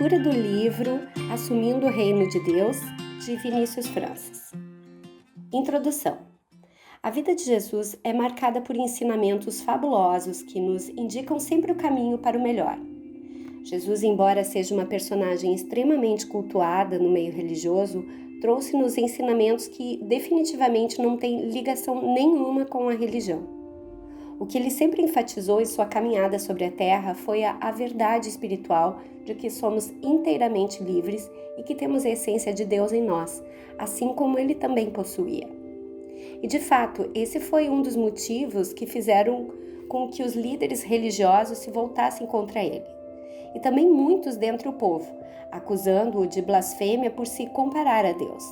Leitura do livro Assumindo o Reino de Deus, de Vinícius Francis. Introdução. A vida de Jesus é marcada por ensinamentos fabulosos que nos indicam sempre o caminho para o melhor. Jesus, embora seja uma personagem extremamente cultuada no meio religioso, trouxe-nos ensinamentos que definitivamente não têm ligação nenhuma com a religião. O que ele sempre enfatizou em sua caminhada sobre a terra foi a verdade espiritual de que somos inteiramente livres e que temos a essência de Deus em nós, assim como ele também possuía. E de fato, esse foi um dos motivos que fizeram com que os líderes religiosos se voltassem contra ele. E também muitos dentre o povo, acusando-o de blasfêmia por se comparar a Deus.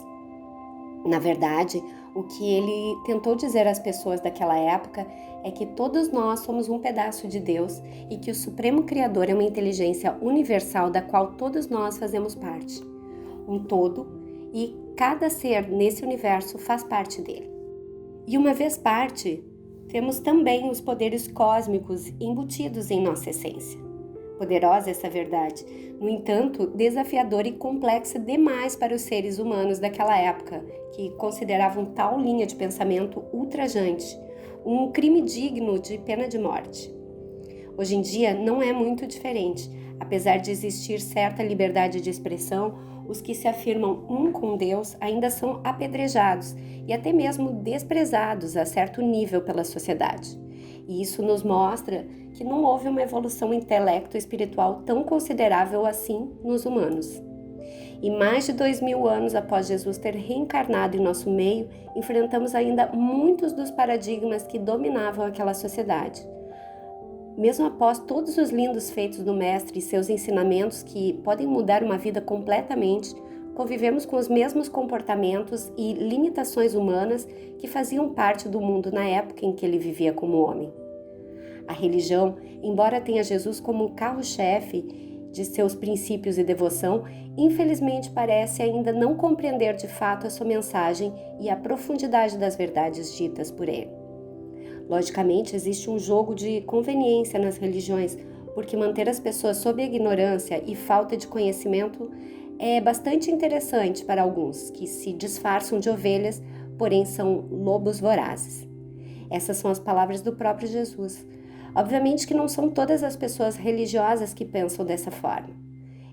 Na verdade, o que ele tentou dizer às pessoas daquela época é que todos nós somos um pedaço de Deus e que o Supremo Criador é uma inteligência universal da qual todos nós fazemos parte. Um todo, e cada ser nesse universo faz parte dele. E uma vez parte, temos também os poderes cósmicos embutidos em nossa essência. Poderosa essa verdade, no entanto, desafiadora e complexa demais para os seres humanos daquela época, que consideravam tal linha de pensamento ultrajante, um crime digno de pena de morte. Hoje em dia não é muito diferente. Apesar de existir certa liberdade de expressão, os que se afirmam um com Deus ainda são apedrejados e até mesmo desprezados a certo nível pela sociedade. E isso nos mostra que não houve uma evolução intelecto-espiritual tão considerável assim nos humanos. E mais de 2000 anos após Jesus ter reencarnado em nosso meio, enfrentamos ainda muitos dos paradigmas que dominavam aquela sociedade. Mesmo após todos os lindos feitos do Mestre e seus ensinamentos que podem mudar uma vida completamente, convivemos com os mesmos comportamentos e limitações humanas que faziam parte do mundo na época em que ele vivia como homem. A religião, embora tenha Jesus como carro-chefe de seus princípios e devoção, infelizmente parece ainda não compreender de fato a sua mensagem e a profundidade das verdades ditas por ele. Logicamente, existe um jogo de conveniência nas religiões, porque manter as pessoas sob a ignorância e falta de conhecimento é bastante interessante para alguns, que se disfarçam de ovelhas, porém são lobos vorazes. Essas são as palavras do próprio Jesus. Obviamente que não são todas as pessoas religiosas que pensam dessa forma.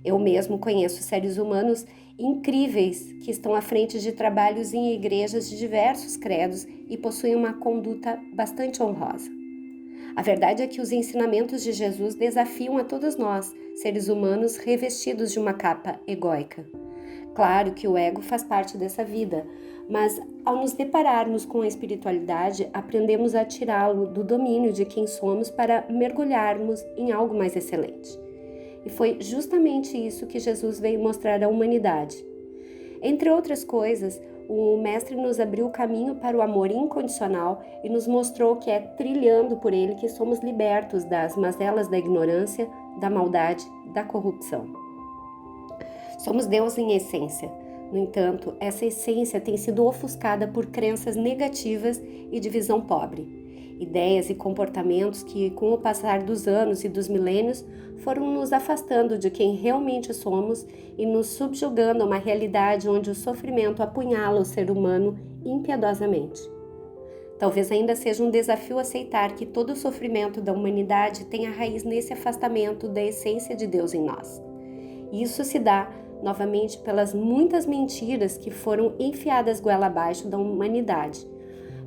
Eu mesmo conheço seres humanos incríveis que estão à frente de trabalhos em igrejas de diversos credos e possuem uma conduta bastante honrosa. A verdade é que os ensinamentos de Jesus desafiam a todos nós, seres humanos revestidos de uma capa egóica. Claro que o ego faz parte dessa vida, mas ao nos depararmos com a espiritualidade, aprendemos a tirá-lo do domínio de quem somos para mergulharmos em algo mais excelente. E foi justamente isso que Jesus veio mostrar à humanidade. Entre outras coisas, o Mestre nos abriu o caminho para o amor incondicional e nos mostrou que é trilhando por ele que somos libertos das mazelas da ignorância, da maldade, da corrupção. Somos Deus em essência. No entanto, essa essência tem sido ofuscada por crenças negativas e de visão pobre. Ideias e comportamentos que, com o passar dos anos e dos milênios, foram nos afastando de quem realmente somos e nos subjugando a uma realidade onde o sofrimento apunhala o ser humano impiedosamente. Talvez ainda seja um desafio aceitar que todo o sofrimento da humanidade tem a raiz nesse afastamento da essência de Deus em nós. Isso se dá, novamente, pelas muitas mentiras que foram enfiadas goela abaixo da humanidade,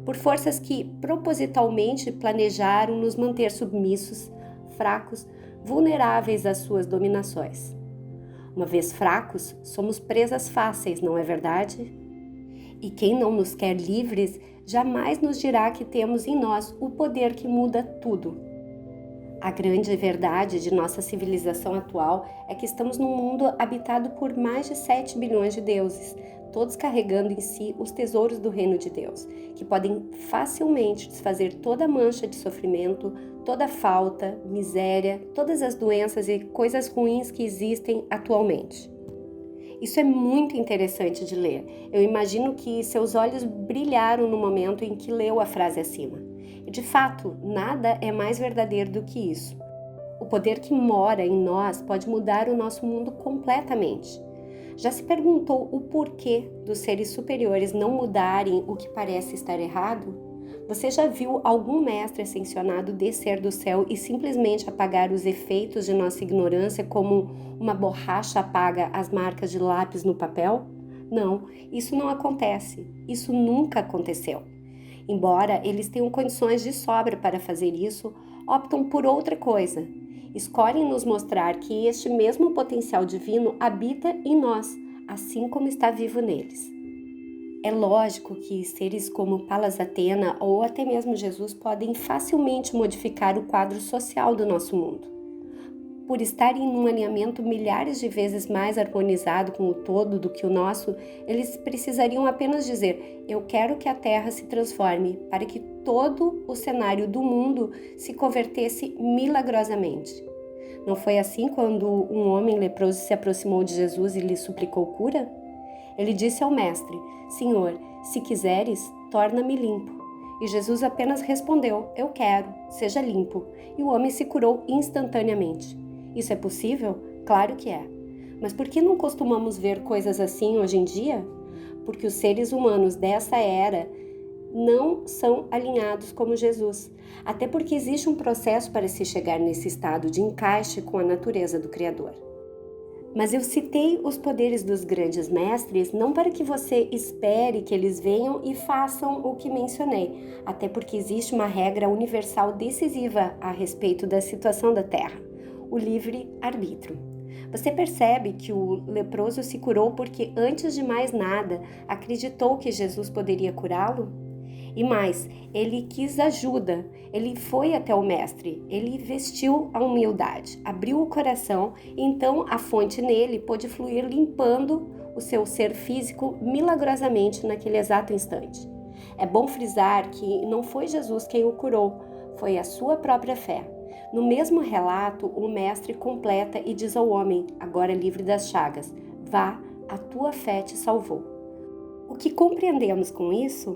por forças que propositalmente planejaram nos manter submissos, fracos, vulneráveis às suas dominações. Uma vez fracos, somos presas fáceis, não é verdade? E quem não nos quer livres, jamais nos dirá que temos em nós o poder que muda tudo. A grande verdade de nossa civilização atual é que estamos num mundo habitado por mais de 7 bilhões de deuses, todos carregando em si os tesouros do reino de Deus, que podem facilmente desfazer toda mancha de sofrimento, toda falta, miséria, todas as doenças e coisas ruins que existem atualmente. Isso é muito interessante de ler. Eu imagino que seus olhos brilharam no momento em que leu a frase acima. E de fato, nada é mais verdadeiro do que isso. O O poder que mora em nós pode mudar o nosso mundo completamente. Já se perguntou o porquê dos seres superiores não mudarem o que parece estar errado? Você já viu algum mestre ascensionado descer do céu e simplesmente apagar os efeitos de nossa ignorância como uma borracha apaga as marcas de lápis no papel? Não, isso não acontece. Isso nunca aconteceu. Embora eles tenham condições de sobra para fazer isso, optam por outra coisa. Escolhem nos mostrar que este mesmo potencial divino habita em nós, assim como está vivo neles. É lógico que seres como Palas Athena ou até mesmo Jesus podem facilmente modificar o quadro social do nosso mundo. Por estarem em um alinhamento milhares de vezes mais harmonizado com o todo do que o nosso, eles precisariam apenas dizer: eu quero que a Terra se transforme, para que todo o cenário do mundo se convertesse milagrosamente. Não foi assim quando um homem leproso se aproximou de Jesus e lhe suplicou cura? Ele disse ao mestre: Senhor, se quiseres, torna-me limpo. E Jesus apenas respondeu: eu quero, seja limpo. E o homem se curou instantaneamente. Isso é possível? Claro que é. Mas por que não costumamos ver coisas assim hoje em dia? Porque os seres humanos dessa era não são alinhados como Jesus. Até porque existe um processo para se chegar nesse estado de encaixe com a natureza do Criador. Mas eu citei os poderes dos grandes mestres não para que você espere que eles venham e façam o que mencionei, até porque existe uma regra universal decisiva a respeito da situação da Terra: o livre-arbítrio. Você percebe que o leproso se curou porque, antes de mais nada, acreditou que Jesus poderia curá-lo? E mais, ele quis ajuda, ele foi até o mestre, ele vestiu a humildade, abriu o coração, e então a fonte nele pôde fluir limpando o seu ser físico milagrosamente naquele exato instante. É bom frisar que não foi Jesus quem o curou, foi a sua própria fé. No mesmo relato, o mestre completa e diz ao homem, agora livre das chagas: vá, a tua fé te salvou. O que compreendemos com isso?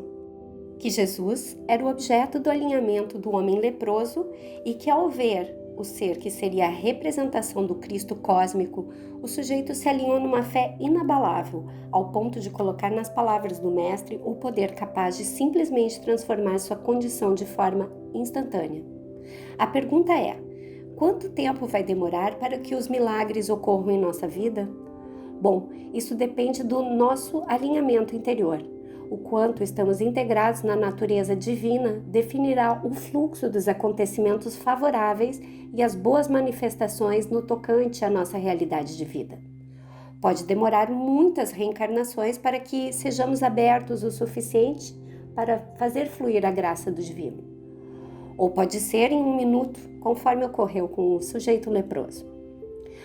Que Jesus era o objeto do alinhamento do homem leproso e que, ao ver o ser que seria a representação do Cristo cósmico, o sujeito se alinhou numa fé inabalável, ao ponto de colocar nas palavras do Mestre o poder capaz de simplesmente transformar sua condição de forma instantânea. A pergunta é: quanto tempo vai demorar para que os milagres ocorram em nossa vida? Bom, isso depende do nosso alinhamento interior. O quanto estamos integrados na natureza divina definirá o fluxo dos acontecimentos favoráveis e as boas manifestações no tocante à nossa realidade de vida. Pode demorar muitas reencarnações para que sejamos abertos o suficiente para fazer fluir a graça do divino. Ou pode ser em um minuto, conforme ocorreu com o sujeito leproso.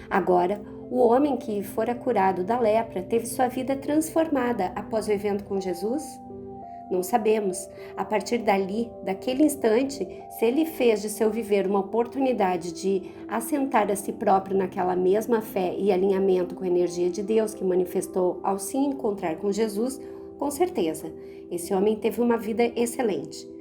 Agora, o homem que fora curado da lepra teve sua vida transformada após o evento com Jesus? Não sabemos. A partir dali, daquele instante, se ele fez de seu viver uma oportunidade de assentar a si próprio naquela mesma fé e alinhamento com a energia de Deus que manifestou ao se encontrar com Jesus, com certeza, esse homem teve uma vida excelente.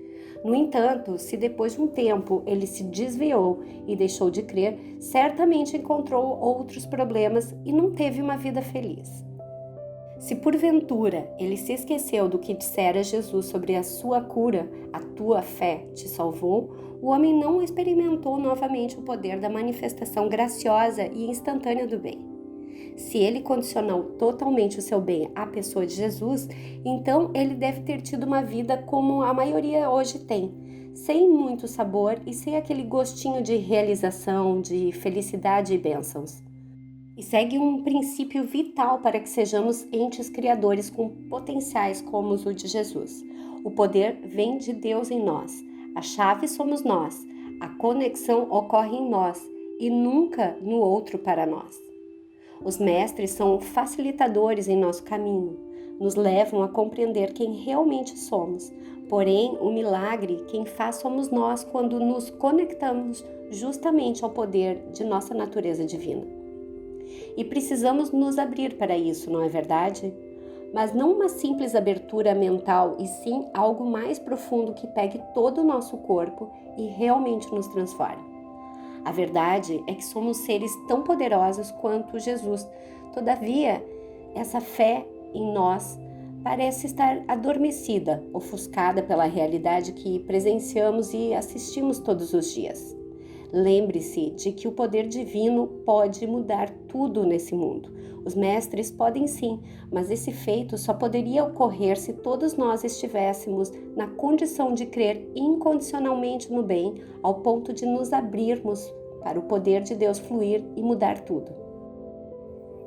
No entanto, se depois de um tempo ele se desviou e deixou de crer, certamente encontrou outros problemas e não teve uma vida feliz. Se porventura ele se esqueceu do que dissera Jesus sobre a sua cura, a tua fé te salvou, o homem não experimentou novamente o poder da manifestação graciosa e instantânea do bem. Se ele condicionou totalmente o seu bem à pessoa de Jesus, então ele deve ter tido uma vida como a maioria hoje tem, sem muito sabor e sem aquele gostinho de realização, de felicidade e bênçãos. E segue um princípio vital para que sejamos entes criadores com potenciais como o de Jesus. O poder vem de Deus em nós, a chave somos nós, a conexão ocorre em nós e nunca no outro para nós. Os mestres são facilitadores em nosso caminho, nos levam a compreender quem realmente somos. Porém, o milagre quem faz somos nós quando nos conectamos justamente ao poder de nossa natureza divina. E precisamos nos abrir para isso, não é verdade? Mas não uma simples abertura mental, e sim algo mais profundo que pegue todo o nosso corpo e realmente nos transforme. A verdade é que somos seres tão poderosos quanto Jesus. Todavia, essa fé em nós parece estar adormecida, ofuscada pela realidade que presenciamos e assistimos todos os dias. Lembre-se de que o poder divino pode mudar tudo nesse mundo. Os mestres podem sim, mas esse feito só poderia ocorrer se todos nós estivéssemos na condição de crer incondicionalmente no bem, ao ponto de nos abrirmos para o poder de Deus fluir e mudar tudo.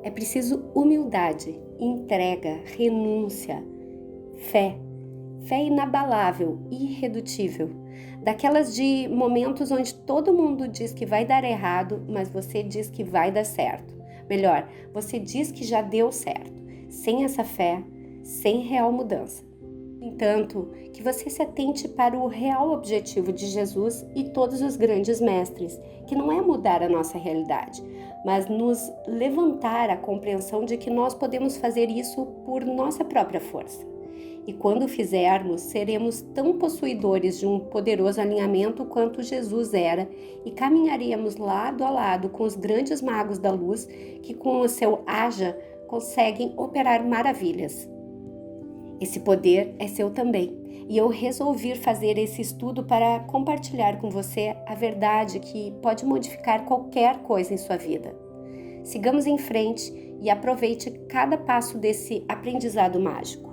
É preciso humildade, entrega, renúncia, fé inabalável, irredutível. Daquelas de momentos onde todo mundo diz que vai dar errado, mas você diz que vai dar certo. Melhor, você diz que já deu certo. Sem essa fé, sem real mudança. No entanto, que você se atente para o real objetivo de Jesus e todos os grandes mestres, que não é mudar a nossa realidade, mas nos levantar a compreensão de que nós podemos fazer isso por nossa própria força. E quando fizermos, seremos tão possuidores de um poderoso alinhamento quanto Jesus era e caminharemos lado a lado com os grandes magos da luz que com o seu haja conseguem operar maravilhas. Esse poder é seu também e eu resolvi fazer esse estudo para compartilhar com você a verdade que pode modificar qualquer coisa em sua vida. Sigamos em frente e aproveite cada passo desse aprendizado mágico.